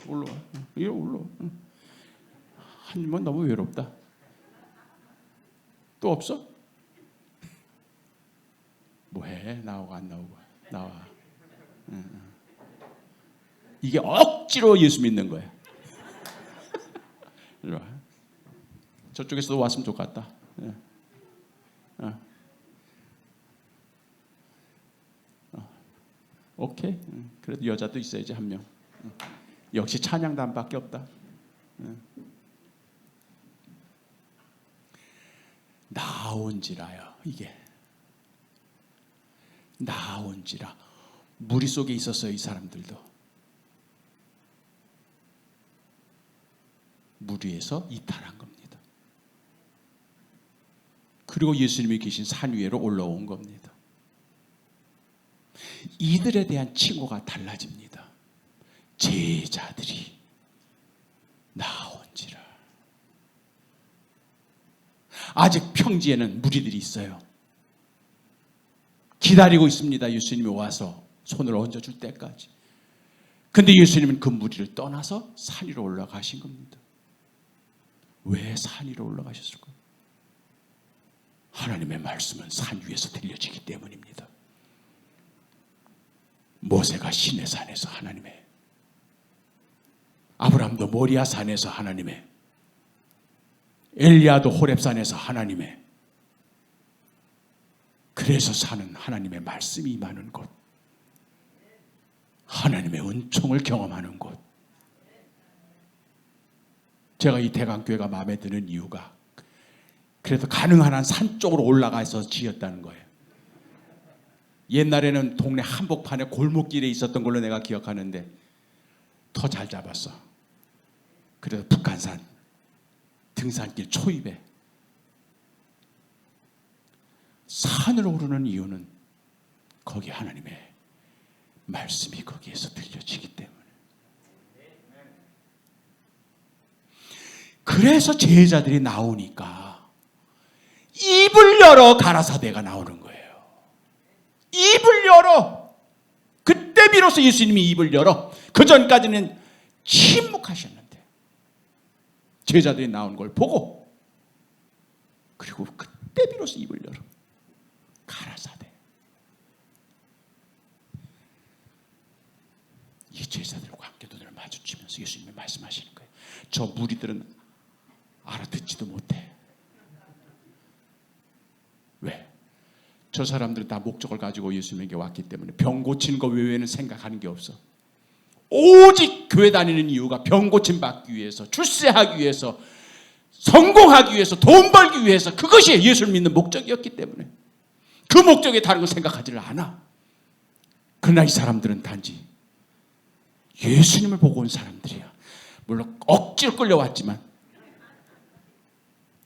올라와. 이리 올라와. 한 번 너무 외롭다. 또 없어? 뭐해? 나오고 안 나오고. 나와. 이게 억지로 예수 믿는 거야. 이리 와. 저쪽에서도 왔으면 좋겠다. 오케이. 그래도 여자도 있어야지 한 명. 역시 찬양단밖에 없다. 나온지라요. 이게 나온지라. 무리 속에 있었어요. 이 사람들도. 무리에서 이탈한 겁니다. 그리고 예수님이 계신 산 위로 올라온 겁니다. 이들에 대한 칭호가 달라집니다. 제자들이 나온지라. 아직 평지에는 무리들이 있어요. 기다리고 있습니다. 예수님이 와서 손을 얹어줄 때까지. 근데 예수님은 그 무리를 떠나서 산 위로 올라가신 겁니다. 왜 산 위로 올라가셨을까요? 하나님의 말씀은 산 위에서 들려지기 때문입니다. 모세가 시내산에서 하나님의, 아브라함도 모리아 산에서 하나님의, 엘리야도 호렙산에서 하나님의, 그래서 사는 하나님의 말씀이 임하는 곳, 하나님의 은총을 경험하는 곳. 제가 이 대강교회가 마음에 드는 이유가 그래도 가능한 한 산 쪽으로 올라가서 지었다는 거예요. 옛날에는 동네 한복판에 골목길에 있었던 걸로 내가 기억하는데 더 잘 잡았어. 그래서 북한산 등산길 초입에 산을 오르는 이유는 거기 하나님의 말씀이 거기에서 들려지기 때문에. 그래서 제자들이 나오니까 입을 열어 가라사대가 나오는 거예요. 입을 열어. 그때 비로소 예수님이 입을 열어. 그 전까지는 침묵하셨는데 제자들이 나온 걸 보고, 그리고 그때 비로소 입을 열어. 가라사대. 이 제자들과 함께 눈을 마주치면서 예수님이 말씀하시는 거예요. 저 무리들은 알아듣지도 못해. 왜? 저 사람들은 다 목적을 가지고 예수님에게 왔기 때문에 병 고치는 거 외에는 생각하는 게 없어. 오직 교회 다니는 이유가 병 고침 받기 위해서, 출세하기 위해서, 성공하기 위해서, 돈 벌기 위해서, 그것이 예수를 믿는 목적이었기 때문에 그 목적에 다른 걸 생각하지를 않아. 그러나 이 사람들은 단지 예수님을 보고 온 사람들이야. 물론 억지로 끌려왔지만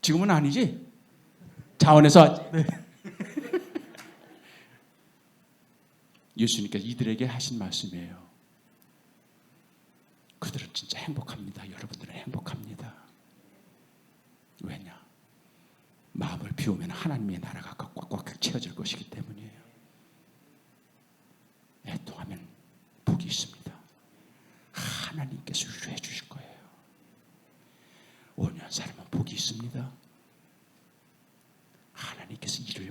지금은 아니지. 자원에서 네. 예수님께서 이들에게 하신 말씀이에요. 그들은 진짜 행복합니다. 여러분들은 행복합니다. 왜냐? 마음을 비우면 하나님의 나라가 꽉꽉 채워질 것이기 때문이에요. 애통하면 복이 있습니다. 하나님께서 위로해 주실 거예요. 온유한 사람은 복이 있습니다.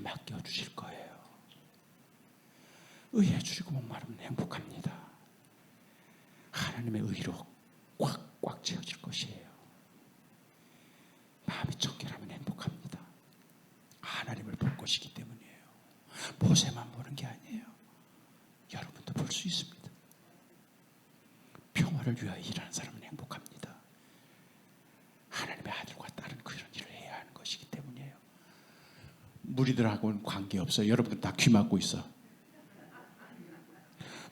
맡겨주실 거예요. 의에 줄이고 목마르면 행복합니다. 하나님의 의로 꽉꽉 채워질 것이에요. 마음이 청결하면 행복합니다. 하나님을 볼 것이기 때문이에요. 모세만 보는 게 아니에요. 여러분도 볼 수 있습니다. 평화를 위하여 일하는 사람은 행복합니다. 하나님의 아들과 딸은 그런 일을 해야 하는 것이기 때문이에요. 무리들하고는 관계없어요. 여러분 다 귀 막고 있어.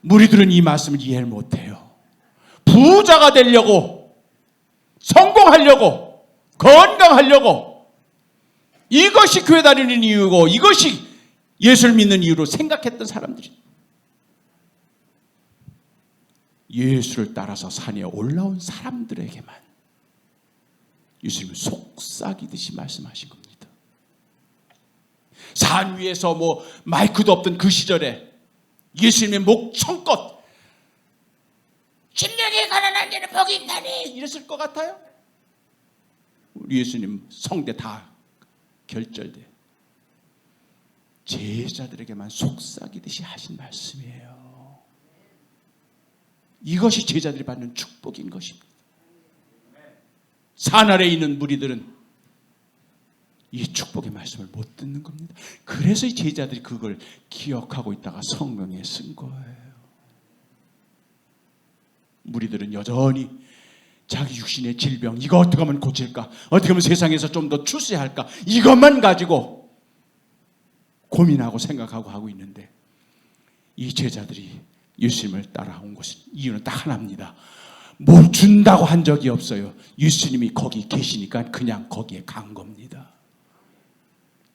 무리들은 이 말씀을 이해를 못해요. 부자가 되려고, 성공하려고, 건강하려고, 이것이 교회 다니는 이유고 이것이 예수를 믿는 이유로 생각했던 사람들이 예수를 따라서 산에 올라온 사람들에게만 예수님은 속삭이듯이 말씀하신 겁니다. 산 위에서 뭐 마이크도 없던 그 시절에 예수님의 목청껏 심령이 가난한 자는 복이 있나니 이랬을 것 같아요. 우리 예수님 성대 다 결절돼 제자들에게만 속삭이듯이 하신 말씀이에요. 이것이 제자들이 받는 축복인 것입니다. 산 아래에 있는 무리들은 이 축복의 말씀을 못 듣는 겁니다. 그래서 이 제자들이 그걸 기억하고 있다가 성경에 쓴 거예요. 무리들은 여전히 자기 육신의 질병, 이거 어떻게 하면 고칠까? 어떻게 하면 세상에서 좀 더 출세할까? 이것만 가지고 고민하고 생각하고 하고 있는데 이 제자들이 예수님을 따라온 것은 이유는 딱 하나입니다. 뭘 준다고 한 적이 없어요. 예수님이 거기 계시니까 그냥 거기에 간 겁니다.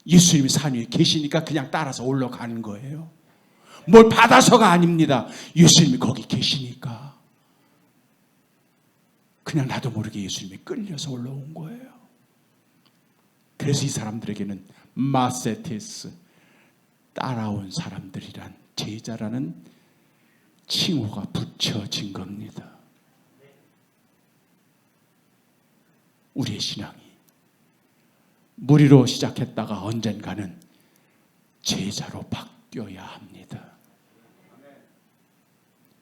예수님이 산 위에 계시니까 그냥 따라서 올라가는 거예요. 뭘 받아서가 아닙니다. 예수님이 거기 계시니까 그냥 나도 모르게 예수님이 끌려서 올라온 거예요. 그래서 이 사람들에게는 마세테스, 따라온 사람들이란, 제자라는 칭호가 붙여진 겁니다. 우리의 신앙이 무리로 시작했다가 언젠가는 제자로 바뀌어야 합니다.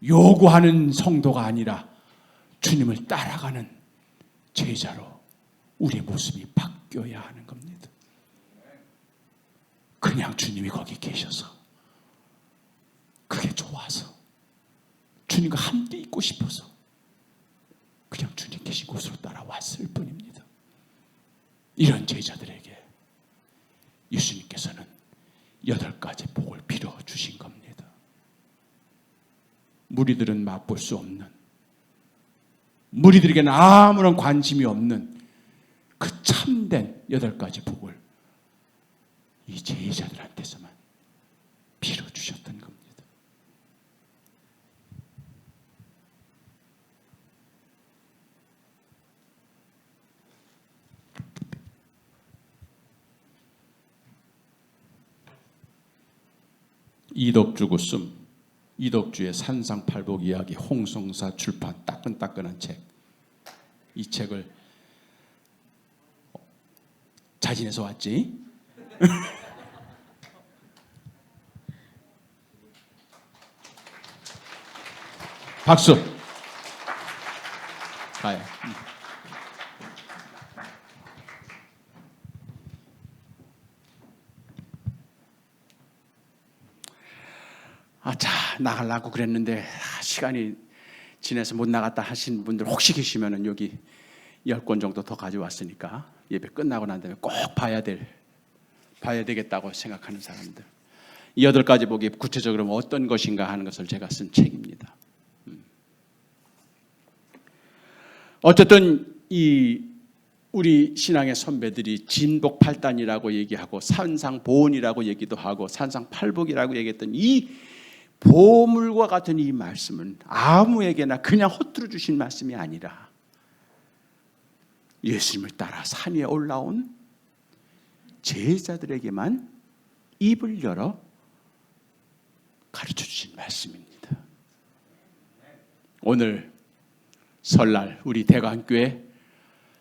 요구하는 성도가 아니라 주님을 따라가는 제자로 우리의 모습이 바뀌어야 하는 겁니다. 그냥 주님이 거기 계셔서 그게 좋아서 주님과 함께 있고 싶어서 그냥 주님 계신 곳으로 따라왔을 뿐입니다. 이런 제자들에게 예수님께서는 8가지 복을 빌어주신 겁니다. 무리들은 맛볼 수 없는, 무리들에게는 아무런 관심이 없는 그 참된 8가지 복을 이 제자들한테서만 빌어주셨던 겁니다. 이덕주 구씀, 이덕주의 산상팔복 이야기, 홍성사 출판, 따끈따끈한 책. 이 책을 자진해서 왔지? 박수. 가요. 자, 나가려고 그랬는데 시간이 지나서 못 나갔다 하신 분들 혹시 계시면은 여기 10권 정도 더 가져왔으니까 예배 끝나고 난 다음에 꼭 봐야 되겠다고 생각하는 사람들, 이 8가지 복이 구체적으로 어떤 것인가 하는 것을 제가 쓴 책입니다. 어쨌든 이 우리 신앙의 선배들이 진복8단이라고 얘기하고 산상보온이라고 얘기도 하고 산상팔복이라고 얘기했던 이 보물과 같은 이 말씀은 아무에게나 그냥 헛들어 주신 말씀이 아니라 예수님을 따라 산 위에 올라온 제자들에게만 입을 열어 가르쳐 주신 말씀입니다. 오늘 설날 우리 대관교회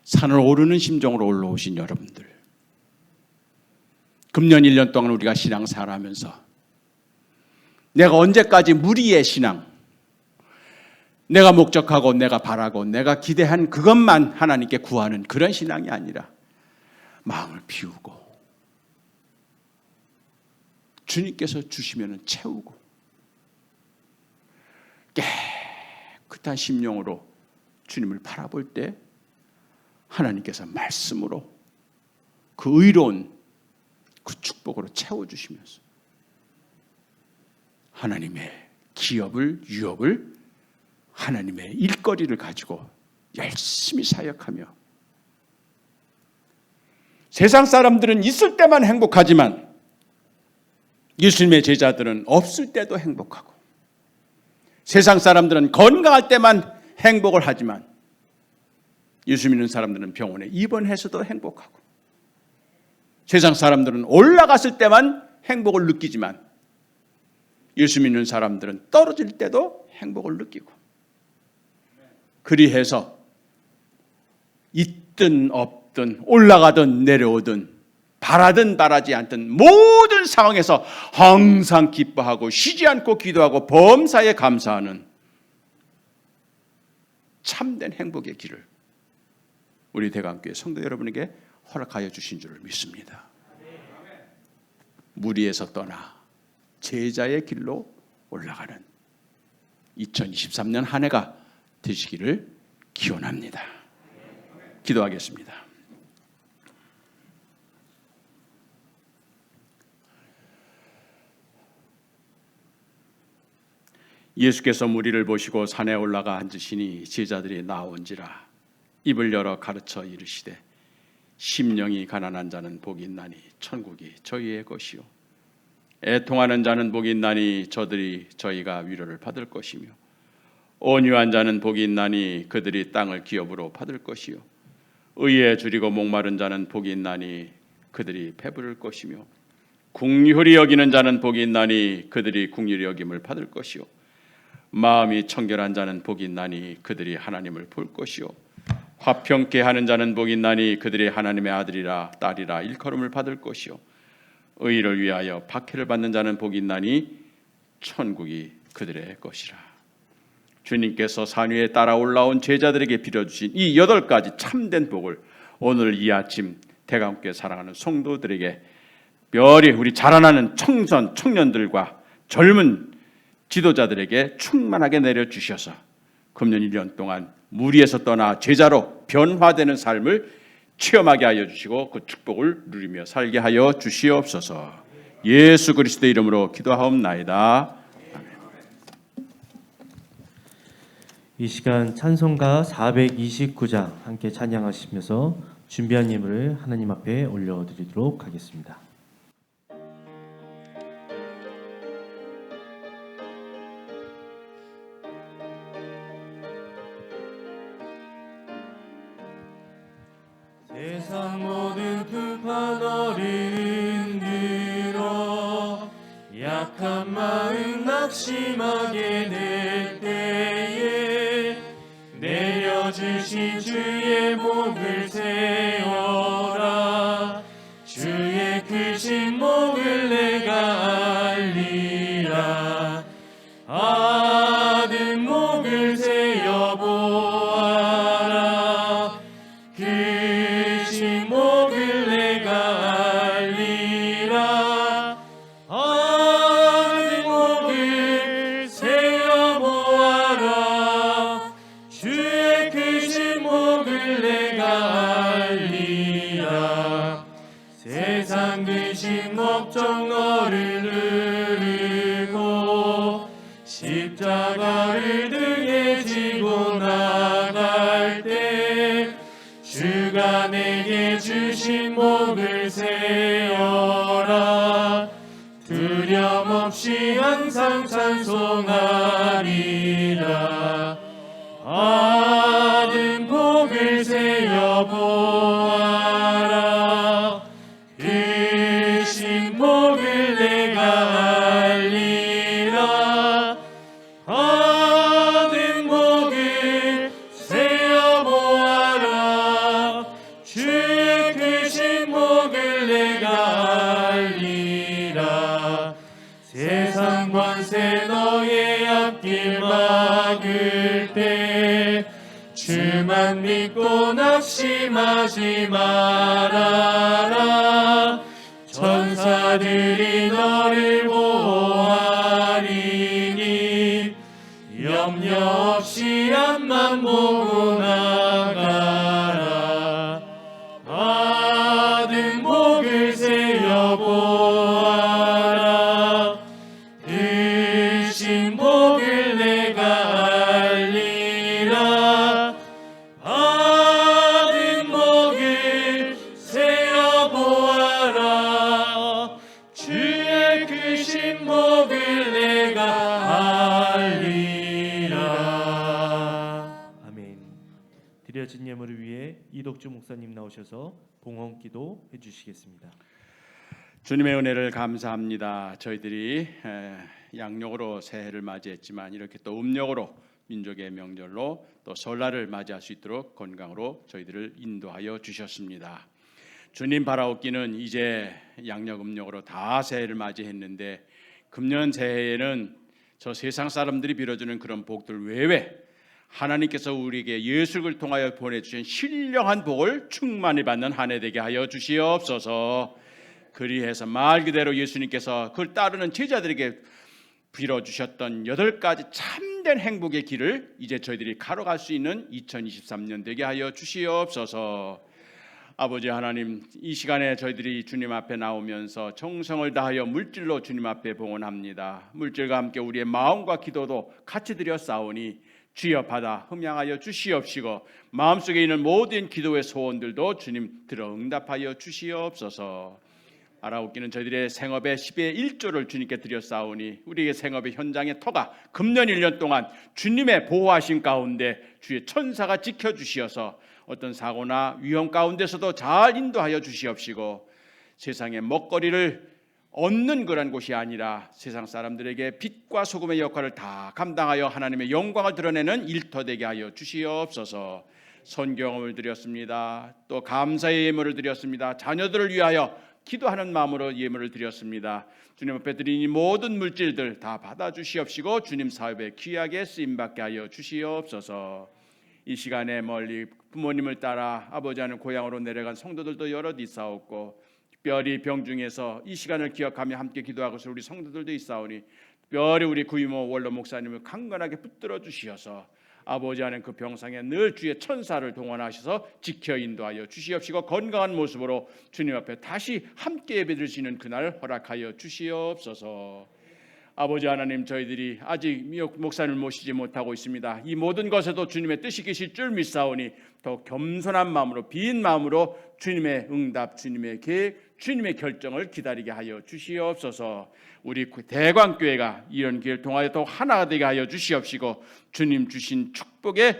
산을 오르는 심정으로 올라오신 여러분들, 금년 1년 동안 우리가 신앙생활하면서 내가 언제까지 무리의 신앙, 내가 목적하고 내가 바라고 내가 기대한 그것만 하나님께 구하는 그런 신앙이 아니라 마음을 비우고 주님께서 주시면 채우고 깨끗한 심령으로 주님을 바라볼 때 하나님께서 말씀으로 그 의로운 그 축복으로 채워주시면서 하나님의 기업을, 유업을, 하나님의 일거리를 가지고 열심히 사역하며 세상 사람들은 있을 때만 행복하지만 예수님의 제자들은 없을 때도 행복하고 세상 사람들은 건강할 때만 행복을 하지만 예수 믿는 사람들은 병원에 입원해서도 행복하고 세상 사람들은 올라갔을 때만 행복을 느끼지만 예수 믿는 사람들은 떨어질 때도 행복을 느끼고 그리해서 있든 없든 올라가든 내려오든 바라든 바라지 않든 모든 상황에서 항상 기뻐하고 쉬지 않고 기도하고 범사에 감사하는 참된 행복의 길을 우리 대강교회 성도 여러분에게 허락하여 주신 줄을 믿습니다. 무리에서 떠나 제자의 길로 올라가는 2023년 한 해가 되시기를 기원합니다. 기도하겠습니다. 예수께서 무리를 보시고 산에 올라가 앉으시니 제자들이 나온지라 입을 열어 가르쳐 이르시되 심령이 가난한 자는 복이 있나니 천국이 저희의 것이요 애통하는 자는 복이 있나니 저희가 위로를 받을 것이며 온유한 자는 복이 있나니 그들이 땅을 기업으로 받을 것이요 의에 줄이고 목마른 자는 복이 있나니 그들이 배부를 것이며 긍휼히 여기는 자는 복이 있나니 그들이 긍휼히 여김을 받을 것이요 마음이 청결한 자는 복이 있나니 그들이 하나님을 볼 것이요 화평케 하는 자는 복이 있나니 그들이 하나님의 아들이라 딸이라 일컬음을 받을 것이요 의를 위하여 박해를 받는 자는 복이 있나니 천국이 그들의 것이라. 주님께서 산 위에 따라 올라온 제자들에게 빌어주신 이 8가지 참된 복을 오늘 이 아침 대강교회 사랑하는 성도들에게 멸히 우리 자라나는 청년들과 젊은 지도자들에게 충만하게 내려주셔서 금년 1년 동안 무리에서 떠나 제자로 변화되는 삶을 체험하게 하여 주시고 그 축복을 누리며 살게 하여 주시옵소서. 예수 그리스도의 이름으로 기도하옵나이다. 이 시간 찬송가 429장 함께 찬양하시면서 준비한 예물을 하나님 앞에 올려드리도록 하겠습니다. 세상 모든 불판 어린 흔들어 약한 마음 낙심하게 될 때에 내려주신 주의 목을 세워라 주의 크신 목을 내가 알리라 아든 목을 세어보아라 크신 목을 내가 알리라 아든 목을 세어보아라 주의 크신 목을 내가 알리라 세상 근심 걱정 너를 누르고 십자가를 등에 지고 나갈 때 주가 내게 주신 목을 세어라 두려움 없이 항상 찬송하리라 아든 복을 세어보아라 크신 복을 내가 알리라 아든 복을 세어보아라 주의 크신 복을 내가 알리라 밤새 너의 앞길 막을 때 주만 믿고 낙심하지 말아라. 천사들이 너를 보호하리니 염려 없이 앞만 보고 나가라. 받은 복을 세어 보아라. 주신 복을 내가 알리라. 받은 복을 세어 보아라. 주의 크신 복을 내가 알리라. 아멘. 드려진 예물을 위해 이덕주 목사님 나오셔서 봉헌 기도 해주시겠습니다. 주님의 은혜를 감사합니다. 저희들이 양력으로 새해를 맞이했지만 이렇게 또 음력으로 민족의 명절로 또 설날을 맞이할 수 있도록 건강으로 저희들을 인도하여 주셨습니다. 주님 바라옵기는 이제 양력 음력으로 다 새해를 맞이했는데 금년 새해에는 저 세상 사람들이 빌어주는 그런 복들 외에 하나님께서 우리에게 예수를 통하여 보내주신 신령한 복을 충만히 받는 한 해 되게 하여 주시옵소서. 그리해서 말 그대로 예수님께서 그를 따르는 제자들에게 빌어주셨던 8가지 참된 행복의 길을 이제 저희들이 걸어갈 수 있는 2023년 되게 하여 주시옵소서. 아버지 하나님, 이 시간에 저희들이 주님 앞에 나오면서 정성을 다하여 물질로 주님 앞에 봉헌합니다. 물질과 함께 우리의 마음과 기도도 같이 드려 싸우니 주여 받아 흠양하여 주시옵시고 마음속에 있는 모든 기도의 소원들도 주님 들어 응답하여 주시옵소서. 알아오기는 저희들의 생업의 10의 1조를 주님께 드려 싸우니 우리의 생업의 현장의 터가 금년 1년 동안 주님의 보호하심 가운데 주의 천사가 지켜주시어서 어떤 사고나 위험 가운데서도 잘 인도하여 주시옵시고 세상의 먹거리를 얻는 그런 곳이 아니라 세상 사람들에게 빛과 소금의 역할을 다 감당하여 하나님의 영광을 드러내는 일터 되게 하여 주시옵소서. 선경험을 드렸습니다. 또 감사의 예물을 드렸습니다. 자녀들을 위하여 기도하는 마음으로 예물을 드렸습니다. 주님 앞에 드린 이 모든 물질들 다 받아주시옵시고 주님 사업에 귀하게 쓰임받게 하여 주시옵소서. 이 시간에 멀리 부모님을 따라 아버지 하는 고향으로 내려간 성도들도 여럿 있사옵고 특별히 병중에서 이 시간을 기억하며 함께 기도하고 있을 우리 성도들도 있사오니 특별히 우리 구이모 원로 목사님을 강건하게 붙들어 주시어서 아버지 하는 그 병상에 늘 주의 천사를 동원하셔서 지켜 인도하여 주시옵시고 건강한 모습으로 주님 앞에 다시 함께 예배드릴 수 있는 그날 허락하여 주시옵소서. 아버지 하나님, 저희들이 아직 목사님을 모시지 못하고 있습니다. 이 모든 것에도 주님의 뜻이 계실 줄 믿사오니 더 겸손한 마음으로 빈 마음으로 주님의 응답, 주님의 계획, 주님의 결정을 기다리게 하여 주시옵소서. 우리 대광교회가 이런 길을 통하여 더 하나가 되게 하여 주시옵시고 주님 주신 축복의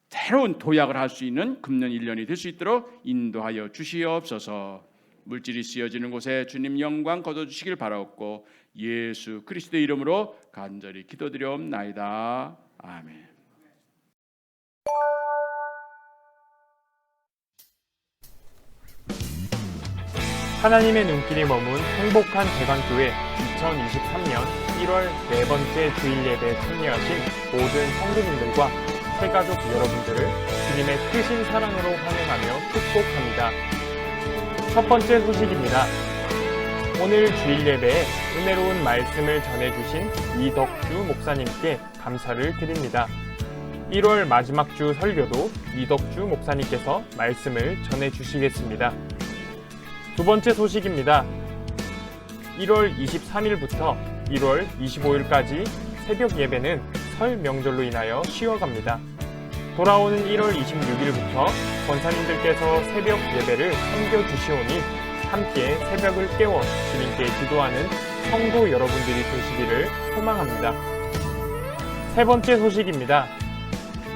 새로운 도약을 할 수 있는 금년 1년이 될 수 있도록 인도하여 주시옵소서. 물질이 쓰여지는 곳에 주님 영광 거둬주시길 바라옵고 예수 그리스도의 이름으로 간절히 기도드려옵나이다. 아멘. 하나님의 눈길이 머문 행복한 대관교회 2023년 1월 네 번째 주일 예배에 참여하신 모든 성도님들과 새가족 여러분들을 주님의 크신 사랑으로 환영하며 축복합니다. 첫 번째 소식입니다. 오늘 주일 예배에 은혜로운 말씀을 전해주신 이덕주 목사님께 감사를 드립니다. 1월 마지막 주 설교도 이덕주 목사님께서 말씀을 전해주시겠습니다. 두 번째 소식입니다. 1월 23일부터 1월 25일까지 새벽 예배는 설 명절로 인하여 쉬어갑니다. 돌아오는 1월 26일부터 권사님들께서 새벽 예배를 섬겨주시오니 함께 새벽을 깨워 주님께 기도하는 성도 여러분들이 되시기를 소망합니다. 세 번째 소식입니다.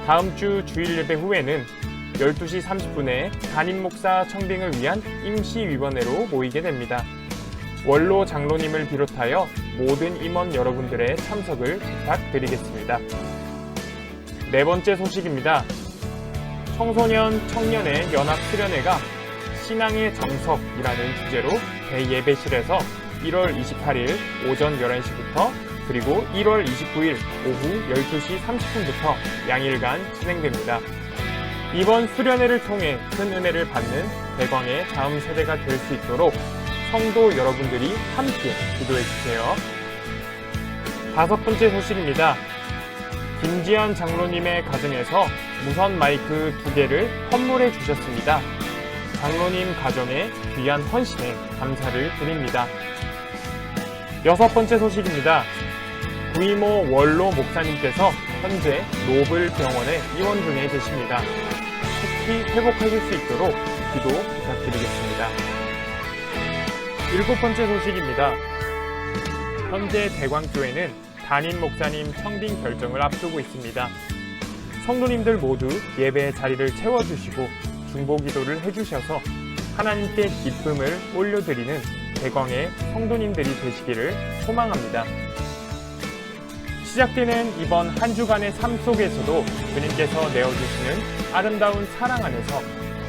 다음 주 주일 예배 후에는 12시 30분에 담임 목사 청빙을 위한 임시위원회로 모이게 됩니다. 원로 장로님을 비롯하여 모든 임원 여러분들의 참석을 부탁드리겠습니다. 네 번째 소식입니다. 청소년 청년의 연합 수련회가 신앙의 정석이라는 주제로 대예배실에서 1월 28일 오전 11시부터 그리고 1월 29일 오후 12시 30분부터 양일간 진행됩니다. 이번 수련회를 통해 큰 은혜를 받는 대광의 다음 세대가 될 수 있도록 성도 여러분들이 함께 기도해 주세요. 5번째 소식입니다. 김지현 장로님의 가정에서 무선 마이크 2개를 선물해 주셨습니다. 장로님 가정의 귀한 헌신에 감사를 드립니다. 6번째 소식입니다. 구이모 원로 목사님께서 현재 노블병원에 입원 중에 계십니다. 속히 회복하실 수 있도록 기도 부탁드리겠습니다. 7번째 소식입니다. 현재 대광교회는 담임 목사님 청빙 결정을 앞두고 있습니다. 성도님들 모두 예배 자리를 채워주시고 중보기도를 해주셔서 하나님께 기쁨을 올려드리는 대광의 성도님들이 되시기를 소망합니다. 시작되는 이번 한 주간의 삶 속에서도 주님께서 내어주시는 아름다운 사랑 안에서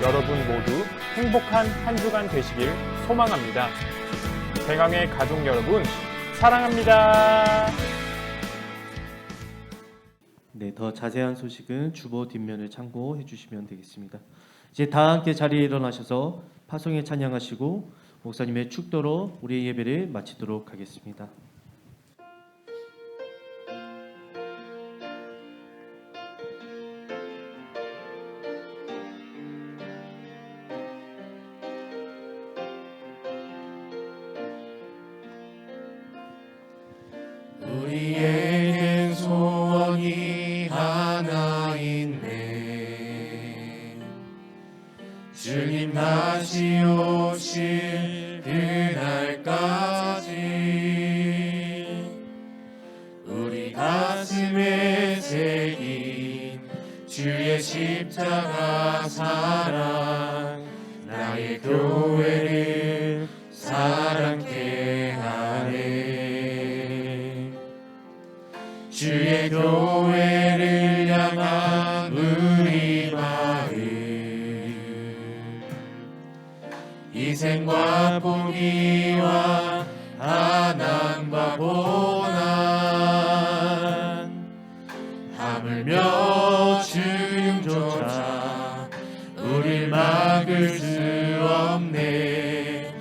여러분 모두 행복한 한 주간 되시길 소망합니다. 대광의 가족 여러분, 사랑합니다. 네, 더 자세한 소식은 주보 뒷면을 참고해 주시면 되겠습니다. 이제 다 함께 자리에 일어나셔서 파송에 찬양하시고 목사님의 축도로 우리의 예배를 마치도록 하겠습니다. 우리에겐 소원이 하나 있네. 주님 다시 오실 그날까지 우리 가슴에 새긴 주의 십자가 사랑 나의 교회를 사랑케 하네. 주의 교회를 향한 우리 마음 희생과 포기와 가난과 고난 하물며 죽음조차 우릴 막을 수 없네.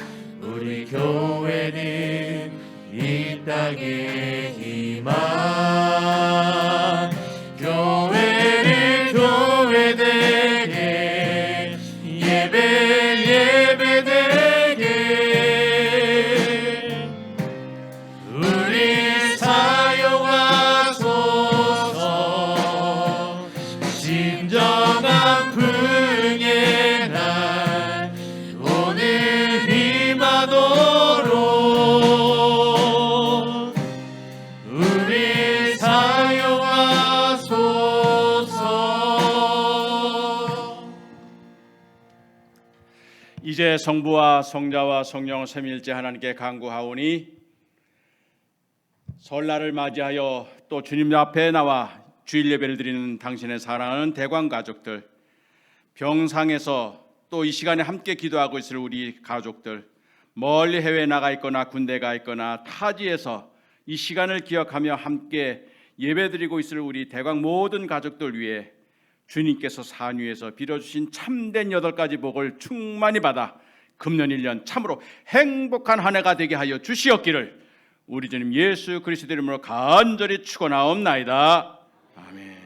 우리 교회는 이 땅의 희망 교회를 교회되게 예배되게 우리 사용하소서. 진정한 풍의 날 오늘 임하도록 우리 사용하소서. 이제 성부와 성자와 성령 삼위일체 하나님께 간구하오니 설날을 맞이하여 또 주님 앞에 나와 주일 예배를 드리는 당신의 사랑하는 대광 가족들, 병상에서 또 이 시간에 함께 기도하고 있을 우리 가족들, 멀리 해외에 나가 있거나 군대 가 있거나 타지에서 이 시간을 기억하며 함께 예배드리고 있을 우리 대광 모든 가족들 위해 주님께서 산 위에서 빌어주신 참된 8가지 복을 충만히 받아 금년 1년 참으로 행복한 한 해가 되게 하여 주시옵기를 우리 주님 예수 그리스도 이름으로 간절히 축원하옵나이다. 아멘.